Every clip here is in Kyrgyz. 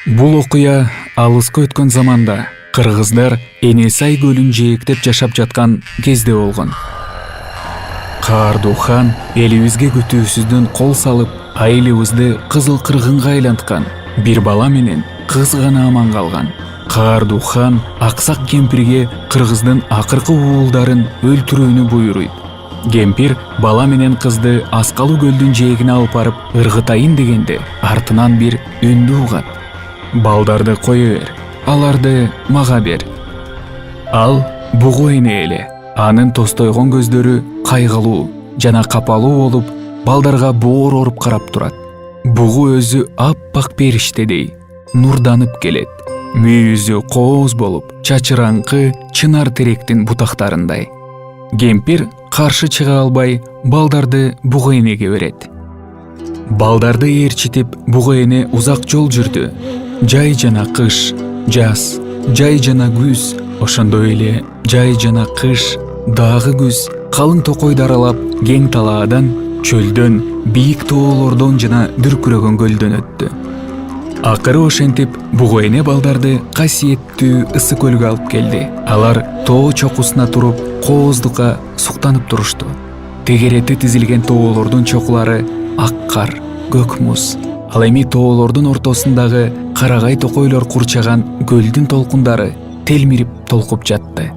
Бул окуя алыска өткөн заманда кыргыздар Энесай көлүн жээктеп жашап жаткан кезде болгон. Каардуу хан элибизге күтүүсүздөн кол салып, айылыбызды кызыл кыргынга айланткан. Бир бала менен кыз гана аман калган. Каардуу хан аксак кемпирге кыргыздын акыркы уулдарын өлтүрүүнү буйруйт. Кемпир бала менен кызды Аскалуу көлдүн жээгине алып барып ыргытайын дегенде, артынан бир үндү угат. Балдарды кое бер, аларды мага бер. Ал бугу эне эле. Анын тостойгон көздөрү кайгылуу жана капалуу болуп, балдарга боор оруп карап турат. Бугу өзү аппак периштедей нурданып келет. Мүйүзү кооз болуп, чачыраңкы чынар теректин бутактарындай. Кемпир каршы чыга албай, балдарды бугу энеге берет. Балдарды ээрчитип, бугу эне узак жол жүрдү. Жай жана кыш, жаз, жай жана күз, ошондой эле жай жана кыш, дагы күз, калың токойду аралап, кең талаадан, чөлдөн, бийик тоолордон жана дүркүрөгөн көлдөн өттү. Акыры ошентип, бугу эне балдарды касиеттүү ысык көлгө алып келди. Алар тоо чокусуна туруп, кооздукка суктанып турушту. Тегерети тизилген тоолордун чокулары ак кар, көк муз. Ал эми тоолордун ортосундагы карагай токойлор курчаган көлдүн толкундары телмирип толкуп жатты.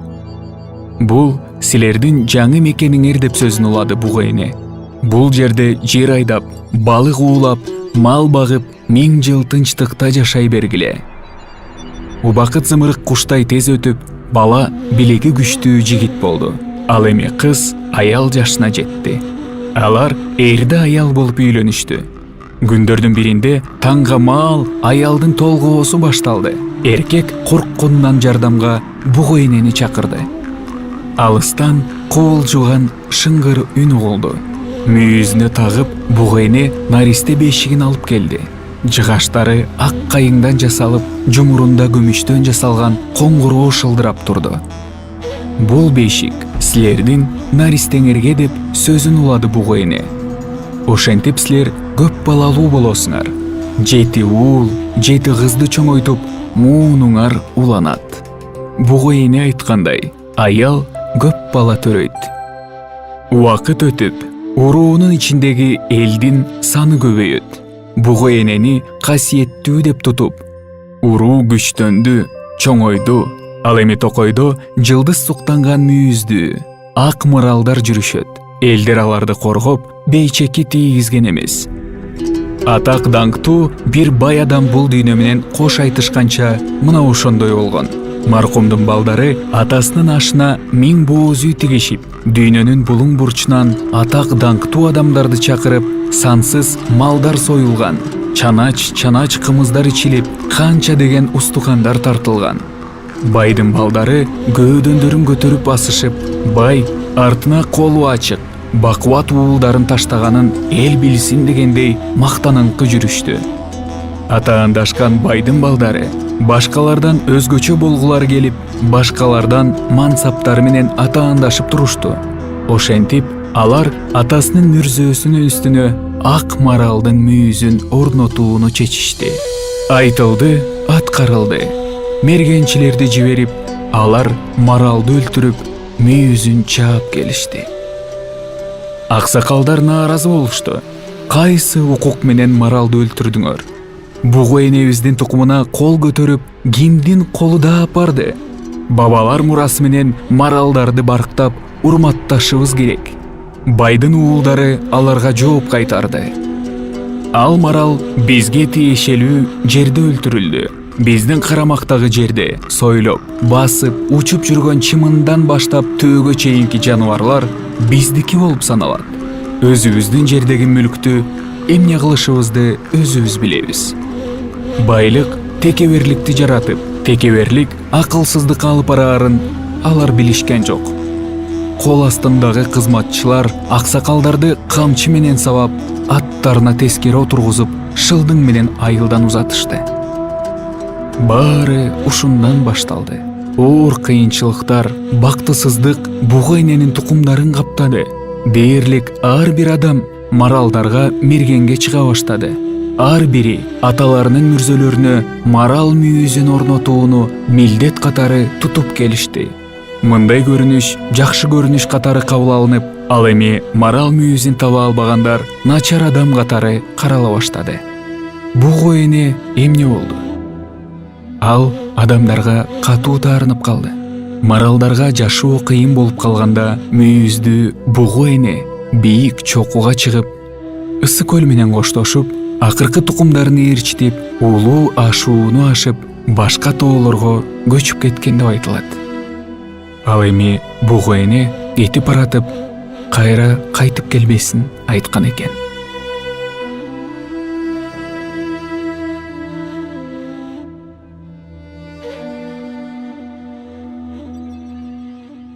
Бул силердин жаңы мекениңер деп сөзүн улады бугу эне. Бул жерде жер айдап, балык уулап, мал багып, 1000 жыл тынчтыкта жашай бергиле. Убакыт зымырык куштай тез өтүп, бала билеги күчтүү жигит болду. Ал эми кыз аял жашына жетти. Алар эрде аял болуп үйлөнүштү. Күндөрдүн биринде таңга маал аялдын толгоосу башталды. Эркек коркконунан жардамга бугу энени чакырды. Алыстан коолжуган шыңгыр үн угулду. Мүйүзүнө тагып, бугу эне наристе бешигин алып келди. Жыгаштары ак кайыңдан жасалып, жумурунда күмүштөн жасалган коңгуроо шылдырап турду. Бул бешик силердин наристеңерге деп сөзүн улады бугу эне. Ошентип силер көп балалуу болосуңар. 7 уул, 7 кызды чоңойтуп, муунуңар уланат. Бугу эне айткандай, аял көп бала төрөйт. Убакыт өтүп, уруунун ичиндеги элдин саны көбөйөт. Бугу энени касиеттүү деп тутуп, уруу күчтөндү, чоңойду. Ал эми токойдо жылдыз суктанган мүйүздүү ак мыралдар жүрүшөт. Элдер аларды коргоп, бейчеки тийгизген эмес. Атак даңктуу бир бай адам бул дүйнө менен кош айтышканча мына ошондой болгон. Маркумдун балдары атасынын ашына 1000 бооз үй тигишип, дүйнөнүн булуң бурчунан атак даңктуу адамдарды чакырып, сансыз малдар союлган, чанач кымыздар ичилип, канча деген устукандар тартылган. Байдын балдары көөдөндөрүн көтөрүп асышып, бай артына колу ачык, бакубат уулдарын таштаганын эл билсин дегендей мактаныңкы жүрүштү. Атаандашкан байдын балдары башкалардан өзгөчө болгулар келип, башкалардан мансаптары менен атаандашып турушту. Ошентип, алар атасынын мүрзөөсүнүн үстүнө ак маралдын мүйүзүн орнотууну чечишти. Айтылды, аткарылды. Мергенчилерди жиберип, алар маралды өлтүрүп, мүйүзүн чаап келишти. Аксакалдар нааразы болушту. Кайсы укук менен маралды өлтүрдүңөр? Бугу энебиздин тукумуна кол көтөрүп, кимдин колу да апарды? Бабалар мурасы менен маралдарды барктап, урматташыбыз керек. Байдын уулдары аларга жооп кайтарды. Ал марал бизге тиешелүү жерде өлтүрүлдү. Биздин карамактагы жерде сойлоп, басып, учуп жүргөн чымындан баштап төөгө чейинки жаныбарлар биздики болуп саналат. Өзүбүздүн жердеги мүлктү эмне кылышыбызды өзүбүз билебиз. Байлык текеберликти жаратып, текеберлик акылсыздыкка алып бараарын алар билишкен жок. Кол астындагы кызматчылар аксакалдарды камчы менен сабап, аттарына тескери отургузуп, шылдың менен айылдан узатышты. Баары ушундан башталды. Оор кыйынчылыктар, бактысыздык бугу эненин тукумдарын каптады. Дээрлик ар бир адам маралдарга мергенге чыга баштады. ар бири аталарынын мүрзөлөрүнө марал мүйүзүн орнотууну милдет катары тутуп келишти. Мындай көрүнүш жакшы көрүнүш катары кабыл алынып, ал эми марал мүйүзүн таба албагандар начар адам катары карала баштады. Бугу эне эмне болду? Ал адамдарга катуу таарынып калды. Маралдарга жашоо кыйын болуп калганда мүйүздүү бугу эне бийик чокуга чыгып, ысык көл менен коштошуп, акыркы тукумдарын ээрчитип, улуу ашууну ашып, башка тоолорго көчүп кеткен деп айтылат. Ал эми бугу эне кетип баратып, кайра кайтып келбесин айткан экен.